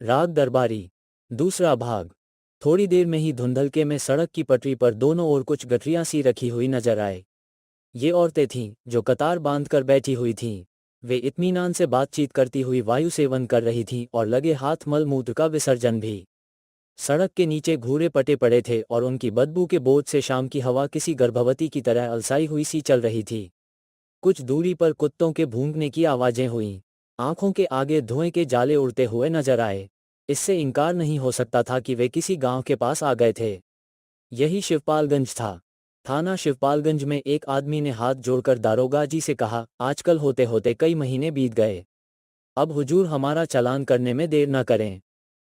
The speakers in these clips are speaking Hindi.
राग दरबारी दूसरा भाग। थोड़ी देर में ही धुंधलके में सड़क की पटरी पर दोनों ओर कुछ गठरियां सी रखी हुई नजर आए। ये औरतें थीं जो कतार बांधकर बैठी हुई थीं। वे इत्मीनान से बातचीत करती हुई वायु सेवन कर रही थीं और लगे हाथ मल मूत्र का विसर्जन भी। सड़क के नीचे घूरे पटे पड़े थे और उनकी बदबू के बोझ से शाम की हवा किसी गर्भवती की तरह अलसाई हुई सी चल रही थी। कुछ दूरी पर कुत्तों के भूंकने की आवाजें हुईं। आंखों के आगे धुएं के जाले उड़ते हुए नजर आए। इससे इनकार नहीं हो सकता था कि वे किसी गांव के पास आ गए थे। यही शिवपालगंज था। थाना शिवपालगंज में एक आदमी ने हाथ जोड़कर दारोगा जी से कहा, आजकल होते होते कई महीने बीत गए। अब हुजूर हमारा चालान करने में देर न करें।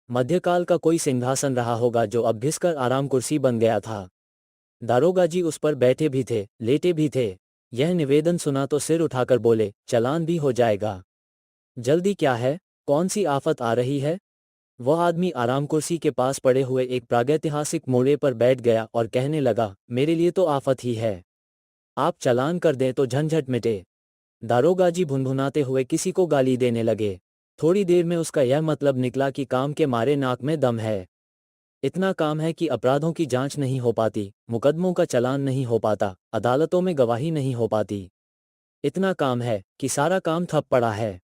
मध्यकाल का कोई सिंहासन रहा होगा जो अब घिसकर आराम कुर्सी बन गया था। दारोगा जी उस पर बैठे भी थे, लेटे भी थे। यह निवेदन सुना तो सिर उठाकर बोले, चालान भी हो जाएगा। जल्दी क्या है, कौन सी आफत आ रही है? वह आदमी आराम कुर्सी के पास पड़े हुए एक प्रागैतिहासिक मोड़े पर बैठ गया और कहने लगा, मेरे लिए तो आफत ही है। आप चालान कर दें तो झंझट मिटे। दारोगा जी भुनभुनाते हुए किसी को गाली देने लगे। थोड़ी देर में उसका यह मतलब निकला कि काम के मारे नाक में दम है। इतना काम है कि अपराधों की जांच नहीं हो पाती, मुकदमों का चालान नहीं हो पाता, अदालतों में गवाही नहीं हो पाती। इतना काम है कि सारा काम ठप पड़ा है।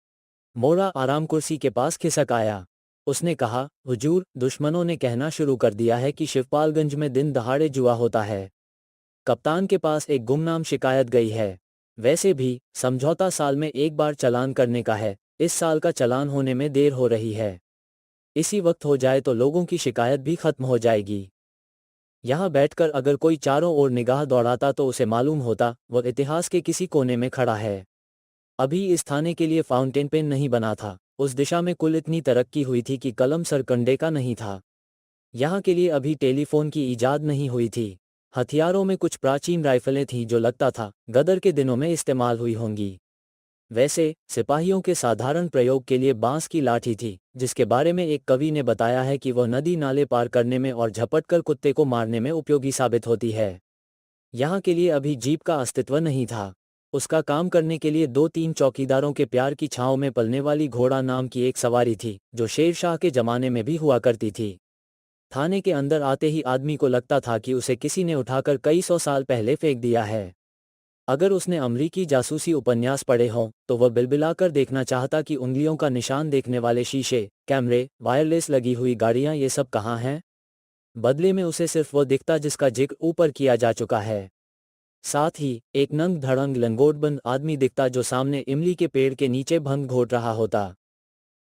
मोड़ा आराम कुर्सी के पास खिसक आया। उसने कहा, हुजूर, दुश्मनों ने कहना शुरू कर दिया है कि शिवपालगंज में दिन दहाड़े जुआ होता है। कप्तान के पास एक गुमनाम शिकायत गई है। वैसे भी समझौता साल में एक बार चालान करने का है। इस साल का चालान होने में देर हो रही है। इसी वक्त हो जाए तो लोगों की शिकायत भी खत्म हो जाएगी। यहाँ बैठकर अगर कोई चारों ओर निगाह दौड़ाता तो उसे मालूम होता वह इतिहास के किसी कोने में खड़ा है। अभी इस थाने के लिए फाउंटेन पेन नहीं बना था। उस दिशा में कुल इतनी तरक्की हुई थी कि कलम सरकंडे का नहीं था। यहाँ के लिए अभी टेलीफोन की इजाद नहीं हुई थी। हथियारों में कुछ प्राचीन राइफलें थीं जो लगता था गदर के दिनों में इस्तेमाल हुई होंगी। वैसे सिपाहियों के साधारण प्रयोग के लिए बांस की लाठी थी, जिसके बारे में एक कवि ने बताया है कि वह नदी नाले पार करने में और झपटकर कुत्ते को मारने में उपयोगी साबित होती है। यहाँ के लिए अभी जीप का अस्तित्व नहीं था। उसका काम करने के लिए 2-3 चौकीदारों के प्यार की छांव में पलने वाली घोड़ा नाम की एक सवारी थी, जो शेरशाह के जमाने में भी हुआ करती थी। थाने के अंदर आते ही आदमी को लगता था कि उसे किसी ने उठाकर कई सौ साल पहले फेंक दिया है। अगर उसने अमरीकी जासूसी उपन्यास पढ़े हों तो वह बिलबिलाकर देखना चाहता कि उंगलियों का निशान देखने वाले शीशे, कैमरे, वायरलेस लगी हुई गाड़ियां, ये सब कहाँ हैं। बदले में उसे सिर्फ वो दिखता जिसका जिक्र ऊपर किया जा चुका है। साथ ही एक नंग धड़ंग लंगोटबंद आदमी दिखता जो सामने इमली के पेड़ के नीचे भंग घोट रहा होता।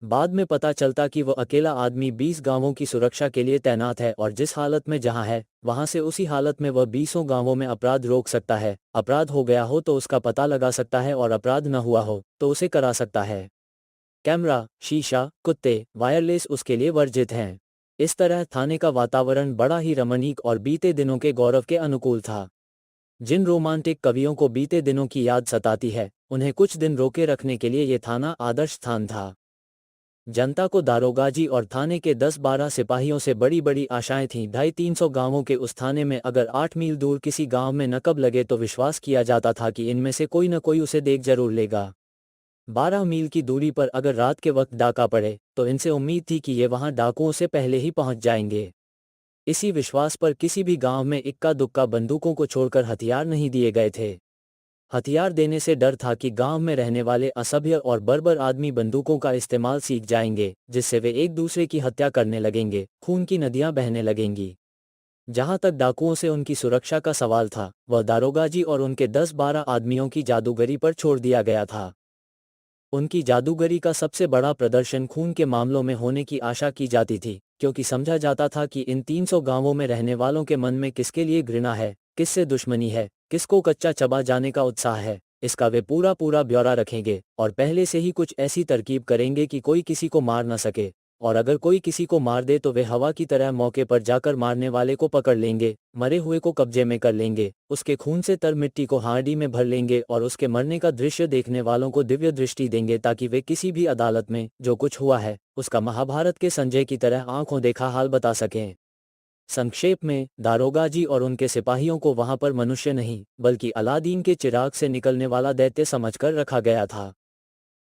बाद में पता चलता कि वह अकेला आदमी 20 गांवों की सुरक्षा के लिए तैनात है और जिस हालत में जहां है वहां से उसी हालत में वह 20 गांवों में अपराध रोक सकता है। अपराध हो गया हो तो उसका पता लगा सकता है और अपराध न हुआ हो तो उसे करा सकता है। कैमरा, शीशा, कुत्ते, वायरलेस उसके लिए वर्जित हैं। इस तरह थाने का वातावरण बड़ा ही रमणीक और बीते दिनों के गौरव के अनुकूल था। जिन रोमांटिक कवियों को बीते दिनों की याद सताती है, उन्हें कुछ दिन रोके रखने के लिए ये थाना आदर्श स्थान था। जनता को दारोगाजी और थाने के 10-12 सिपाहियों से बड़ी बड़ी आशाएं थीं। 250-300 गांवों के उस थाने में अगर 8 मील दूर किसी गांव में नकब लगे तो विश्वास किया जाता था कि इनमें से कोई न कोई उसे देख जरूर लेगा। 12 मील की दूरी पर अगर रात के वक्त डाका पड़े तो इनसे उम्मीद थी कि ये वहां डाकुओं से पहले ही पहुंच जाएंगे। इसी विश्वास पर किसी भी गांव में इक्का दुक्का बंदूकों को छोड़कर हथियार नहीं दिए गए थे। हथियार देने से डर था कि गांव में रहने वाले असभ्य और बर्बर आदमी बंदूकों का इस्तेमाल सीख जाएंगे, जिससे वे एक दूसरे की हत्या करने लगेंगे, खून की नदियां बहने लगेंगी। जहां तक डाकुओं से उनकी सुरक्षा का सवाल था, वह दारोगाजी और उनके 10-12 आदमियों की जादूगरी पर छोड़ दिया गया था। उनकी जादूगरी का सबसे बड़ा प्रदर्शन खून के मामलों में होने की आशा की जाती थी, क्योंकि समझा जाता था कि इन 300 गांवों में रहने वालों के मन में किसके लिए घृणा है, किससे दुश्मनी है, किसको कच्चा चबा जाने का उत्साह है, इसका वे पूरा पूरा ब्यौरा रखेंगे और पहले से ही कुछ ऐसी तरकीब करेंगे कि कोई किसी को मार न सके। और अगर कोई किसी को मार दे तो वे हवा की तरह मौके पर जाकर मारने वाले को पकड़ लेंगे, मरे हुए को कब्जे में कर लेंगे, उसके खून से तर मिट्टी को हांडी में भर लेंगे और उसके मरने का दृश्य देखने वालों को दिव्य दृष्टि देंगे, ताकि वे किसी भी अदालत में जो कुछ हुआ है उसका महाभारत के संजय की तरह आंखों देखा हाल बता सकें। संक्षेप में, दारोगा जी और उनके सिपाहियों को वहां पर मनुष्य नहीं बल्कि अलादीन के चिराग से निकलने वाला दैत्य समझकर रखा गया था।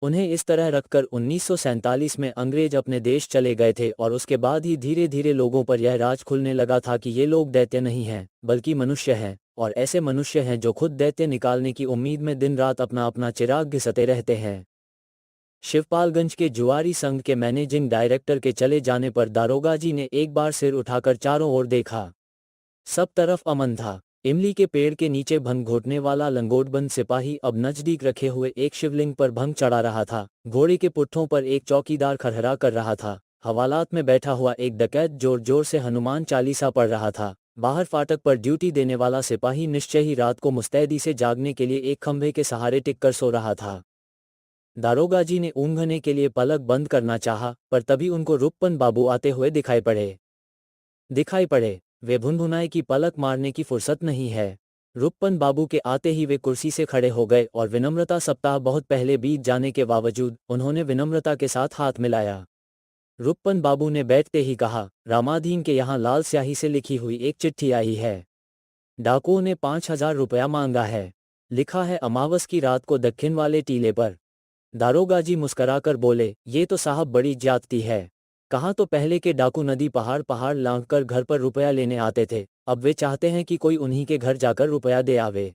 उन्हें इस तरह रखकर 1947 में अंग्रेज अपने देश चले गए थे और उसके बाद ही धीरे धीरे लोगों पर यह राज खुलने लगा था कि ये लोग दैत्य नहीं हैं बल्कि मनुष्य हैं, और ऐसे मनुष्य हैं जो खुद दैत्य निकालने की उम्मीद में दिन रात अपना अपना चिराग घिसते रहते हैं। शिवपालगंज के जुआरी संघ के मैनेजिंग डायरेक्टर के चले जाने पर दारोगा जी ने एक बार सिर उठाकर चारों ओर देखा। सब तरफ अमन था। इमली के पेड़ के नीचे भंग घोटने वाला लंगोटबंद सिपाही अब नजदीक रखे हुए एक शिवलिंग पर भंग चढ़ा रहा था। घोड़े के पुट्ठों पर एक चौकीदार खरहरा कर रहा था। हवालात में बैठा हुआ एक डकैत जोर जोर से हनुमान चालीसा पढ़ रहा था। बाहर फाटक पर ड्यूटी देने वाला सिपाही निश्चय ही रात को मुस्तैदी से जागने के लिए एक खंभे के सहारे टिककर सो रहा था। दारोगा जी ने ऊँघने के लिए पलक बंद करना चाहा, पर तभी उनको रूपन बाबू आते हुए दिखाई पड़े। वे भुनभुनाए कि पलक मारने की फुर्सत नहीं है। रूपन बाबू के आते ही वे कुर्सी से खड़े हो गए और विनम्रता सप्ताह बहुत पहले बीत जाने के बावजूद उन्होंने विनम्रता के साथ हाथ मिलाया। रूपन बाबू ने बैठते ही कहा, रामाधीन के यहाँ लाल स्याही से लिखी हुई एक चिट्ठी आई है। डाकुओं ने 5,000 रुपया मांगा है। लिखा है अमावस की रात को दक्षिण वाले टीले पर। दारोगा जी मुस्कराकर बोले, ये तो साहब बड़ी ज्यादती है। कहाँ तो पहले के डाकू नदी पहाड़ पहाड़ लांघकर घर पर रुपया लेने आते थे, अब वे चाहते हैं कि कोई उन्हीं के घर जाकर रुपया दे आवे।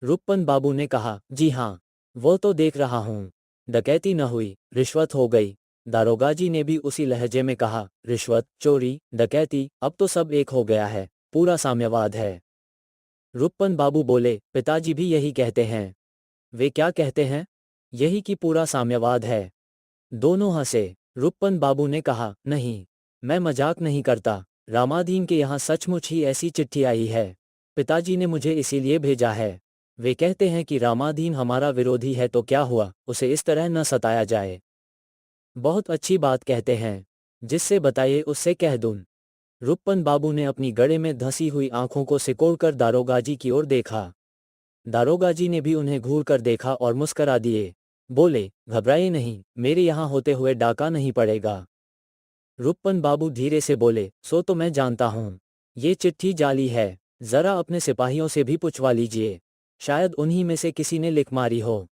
रूपन बाबू ने कहा, जी हाँ, वो तो देख रहा हूँ। डकैती न हुई, रिश्वत हो गई। दारोगा जी ने भी उसी लहजे में कहा, रिश्वत, चोरी, डकैती, अब तो सब एक हो गया है, पूरा साम्यवाद है। रूपन बाबू बोले, पिताजी भी यही कहते हैं। वे क्या कहते हैं? यही कि पूरा साम्यवाद है। दोनों हंसे। रूपन बाबू ने कहा, नहीं, मैं मजाक नहीं करता। रामाधीन के यहाँ सचमुच ही ऐसी चिट्ठी आई है। पिताजी ने मुझे इसीलिए भेजा है। वे कहते हैं कि रामाधीन हमारा विरोधी है तो क्या हुआ, उसे इस तरह न सताया जाए। बहुत अच्छी बात कहते हैं। जिससे बताइए उससे कह दूं। रूपन बाबू ने अपनी गड़े में धंसी हुई आंखों को सिकोड़कर दारोगा जी की ओर देखा। दारोगा जी ने भी उन्हें घूर कर देखा और मुस्करा दिए। बोले, घबराइए नहीं, मेरे यहाँ होते हुए डाका नहीं पड़ेगा। रूपन बाबू धीरे से बोले, सो तो मैं जानता हूँ। ये चिट्ठी जाली है। जरा अपने सिपाहियों से भी पूछवा लीजिए, शायद उन्हीं में से किसी ने लिख मारी हो।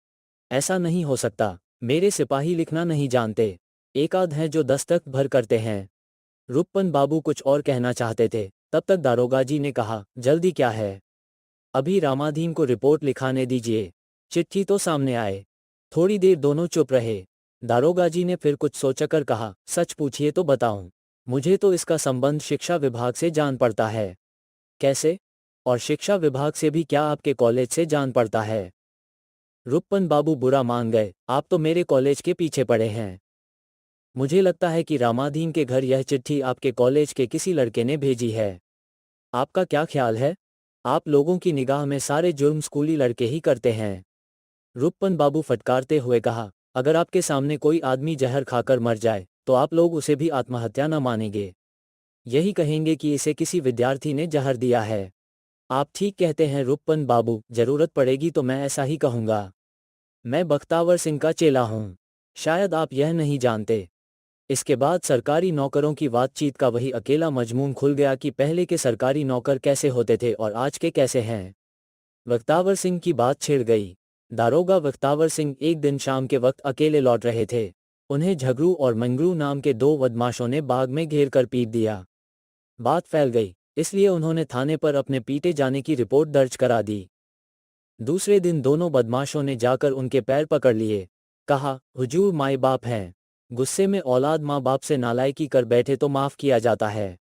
ऐसा नहीं हो सकता, मेरे सिपाही लिखना नहीं जानते। एक आध हैं जो दस्तक भर करते हैं। रूपन बाबू कुछ और कहना चाहते थे, तब तक दारोगा जी ने कहा, जल्दी क्या है, अभी रामाधीन को रिपोर्ट लिखाने दीजिए, चिट्ठी तो सामने आए। थोड़ी देर दोनों चुप रहे। दारोगा जी ने फिर कुछ सोचकर कहा, सच पूछिए तो बताऊं, मुझे तो इसका संबंध शिक्षा विभाग से जान पड़ता है। कैसे? और शिक्षा विभाग से भी क्या आपके कॉलेज से जान पड़ता है? रूपन बाबू बुरा मान गए, आप तो मेरे कॉलेज के पीछे पड़े हैं। मुझे लगता है कि रामाधीन के घर यह चिट्ठी आपके कॉलेज के किसी लड़के ने भेजी है। आपका क्या ख्याल है? आप लोगों की निगाह में सारे जुर्म स्कूली लड़के ही करते हैं। रूपन बाबू फटकारते हुए कहा, अगर आपके सामने कोई आदमी जहर खाकर मर जाए तो आप लोग उसे भी आत्महत्या न मानेंगे। यही कहेंगे कि इसे किसी विद्यार्थी ने जहर दिया है। आप ठीक कहते हैं रूपन बाबू, जरूरत पड़ेगी तो मैं ऐसा ही कहूँगा। मैं बख्तावर सिंह का चेला हूँ, शायद आप यह नहीं जानते। इसके बाद सरकारी नौकरों की बातचीत का वही अकेला मजमून खुल गया कि पहले के सरकारी नौकर कैसे होते थे और आज के कैसे हैं। बख्तावर सिंह की बात छिड़ गई। दारोगा बख्तावर सिंह एक दिन शाम के वक्त अकेले लौट रहे थे। उन्हें झगरू और मंगरू नाम के दो बदमाशों ने बाग में घेर कर पीट दिया। बात फैल गई, इसलिए उन्होंने थाने पर अपने पीटे जाने की रिपोर्ट दर्ज करा दी। दूसरे दिन दोनों बदमाशों ने जाकर उनके पैर पकड़ लिए। कहा, हुजूर माए बाप हैं, गुस्से में औलाद माँ बाप से नालायकी कर बैठे तो माफ़ किया जाता है।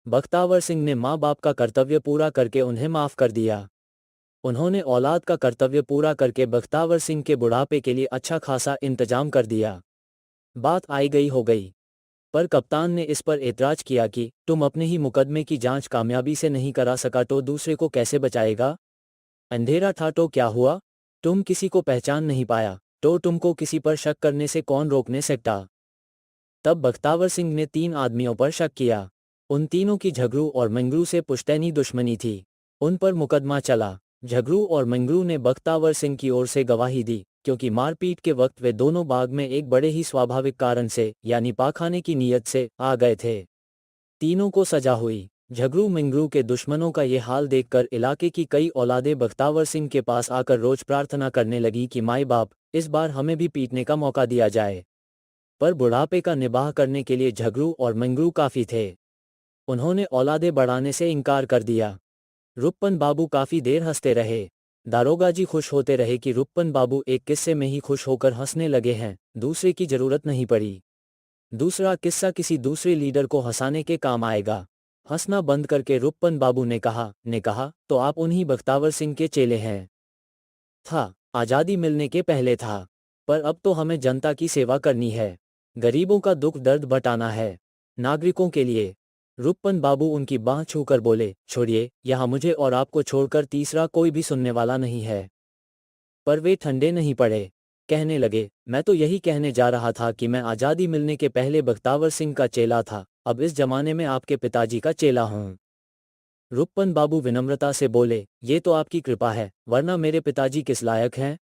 बख्तावर सिंह ने माँ बाप का कर्तव्य पूरा करके उन्हें माफ़ कर दिया। उन्होंने औलाद का कर्तव्य पूरा करके बख्तावर सिंह के बुढ़ापे के लिए अच्छा खासा इंतजाम कर दिया। बात आई गई हो गई। पर कप्तान ने इस पर एतराज किया कि तुम अपने ही मुकदमे की जांच कामयाबी से नहीं करा सका तो दूसरे को कैसे बचाएगा? अंधेरा था तो क्या हुआ? तुम किसी को पहचान नहीं पाया तो तुमको किसी पर शक करने से कौन रोकने सकता? तब बख्तावर सिंह ने 3 आदमियों पर शक किया। उन तीनों की झगरू और मंगरू से पुश्तैनी दुश्मनी थी। उन पर मुकदमा चला। झगरू और मंगरू ने बख्तावर सिंह की ओर से गवाही दी, क्योंकि मारपीट के वक्त वे दोनों बाग में एक बड़े ही स्वाभाविक कारण से, यानी पाखाने की नीयत से आ गए थे। तीनों को सजा हुई। झगरू मंगरू के दुश्मनों का ये हाल देखकर इलाके की कई औलादें बख्तावर सिंह के पास आकर रोज प्रार्थना करने लगी कि माए बाप, इस बार हमें भी पीटने का मौका दिया जाए। पर बुढ़ापे का निबाह करने के लिए झगड़ू और मंगरू काफ़ी थे। उन्होंने औलादे बढ़ाने से इनकार कर दिया। रुप्पन बाबू काफ़ी देर हंसते रहे। दारोगा जी खुश होते रहे कि रुप्पन बाबू एक किस्से में ही खुश होकर हंसने लगे हैं, दूसरे की जरूरत नहीं पड़ी। दूसरा किस्सा किसी दूसरे लीडर को हंसाने के काम आएगा। हंसना बंद करके रुप्पन बाबू ने कहा, तो आप उन्हीं बख्तावर सिंह के चेले हैं। था, आज़ादी मिलने के पहले था। पर अब तो हमें जनता की सेवा करनी है, गरीबों का दुख दर्द बटाना है, नागरिकों के लिए। रुप्पन बाबू उनकी बाँह छूकर बोले, छोड़िए, यहाँ मुझे और आपको छोड़कर तीसरा कोई भी सुनने वाला नहीं है। पर वे ठंडे नहीं पड़े। कहने लगे, मैं तो यही कहने जा रहा था कि मैं आज़ादी मिलने के पहले बख्तावर सिंह का चेला था, अब इस जमाने में आपके पिताजी का चेला हूँ। रुप्पन बाबू विनम्रता से बोले, ये तो आपकी कृपा है, वरना मेरे पिताजी किस लायक हैं।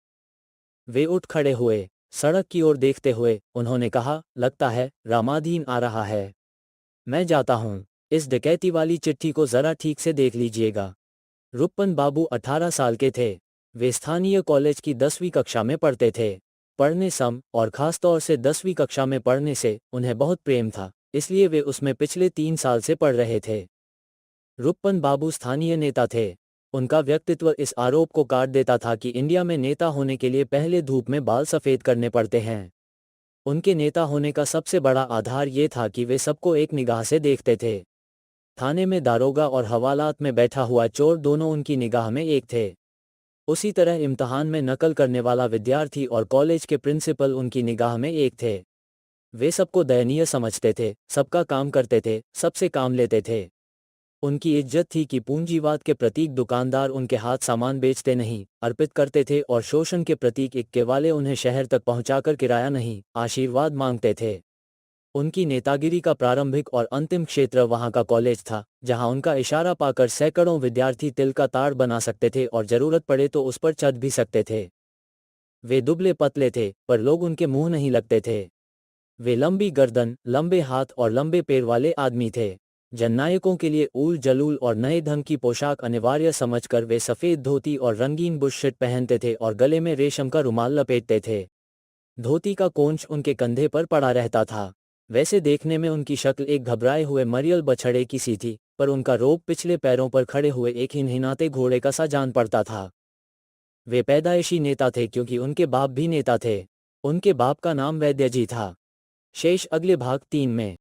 वे उठ खड़े हुए। सड़क की ओर देखते हुए उन्होंने कहा, लगता है रामाधीन आ रहा है। मैं जाता हूँ, इस डकैती वाली चिट्ठी को जरा ठीक से देख लीजिएगा। रुप्पन बाबू 18 साल के थे। वे स्थानीय कॉलेज की 10वीं कक्षा में पढ़ते थे। पढ़ने सम और खासतौर से 10वीं कक्षा में पढ़ने से उन्हें बहुत प्रेम था, इसलिए वे उसमें पिछले 3 साल से पढ़ रहे थे। रुप्पन बाबू स्थानीय नेता थे। उनका व्यक्तित्व इस आरोप को काट देता था कि इंडिया में नेता होने के लिए पहले धूप में बाल सफ़ेद करने पड़ते हैं। उनके नेता होने का सबसे बड़ा आधार ये था कि वे सबको एक निगाह से देखते थे। थाने में दारोगा और हवालात में बैठा हुआ चोर दोनों उनकी निगाह में एक थे। उसी तरह इम्तहान में नकल करने वाला विद्यार्थी और कॉलेज के प्रिंसिपल उनकी निगाह में एक थे। वे सबको दयनीय समझते थे, सबका काम करते थे, सबसे काम लेते थे। उनकी इज्जत थी कि पूंजीवाद के प्रतीक दुकानदार उनके हाथ सामान बेचते नहीं, अर्पित करते थे, और शोषण के प्रतीक इक्के वाले उन्हें शहर तक पहुंचाकर किराया नहीं, आशीर्वाद मांगते थे। उनकी नेतागिरी का प्रारंभिक और अंतिम क्षेत्र वहां का कॉलेज था, जहां उनका इशारा पाकर सैकड़ों विद्यार्थी तिल का ताड़ बना सकते थे और जरूरत पड़े तो उस पर चढ़ भी सकते थे। वे दुबले पतले थे, पर लोग उनके मुंह नहीं लगते थे। वे लंबी गर्दन, लंबे हाथ और लंबे पैर वाले आदमी थे। जननायकों के लिए ऊल जलूल और नए ढंग की पोशाक अनिवार्य समझकर वे सफ़ेद धोती और रंगीन बुशर्ट पहनते थे और गले में रेशम का रुमाल लपेटते थे। धोती का कोंच उनके कंधे पर पड़ा रहता था। वैसे देखने में उनकी शक्ल एक घबराए हुए मरियल बछड़े की सी थी, पर उनका रोब पिछले पैरों पर खड़े हुए एक हिनहिनाते घोड़े का सा जान पड़ता था। वे पैदाइशी नेता थे क्योंकि उनके बाप भी नेता थे। उनके बाप का नाम वैद्य जी था। शेष अगले भाग 3 में।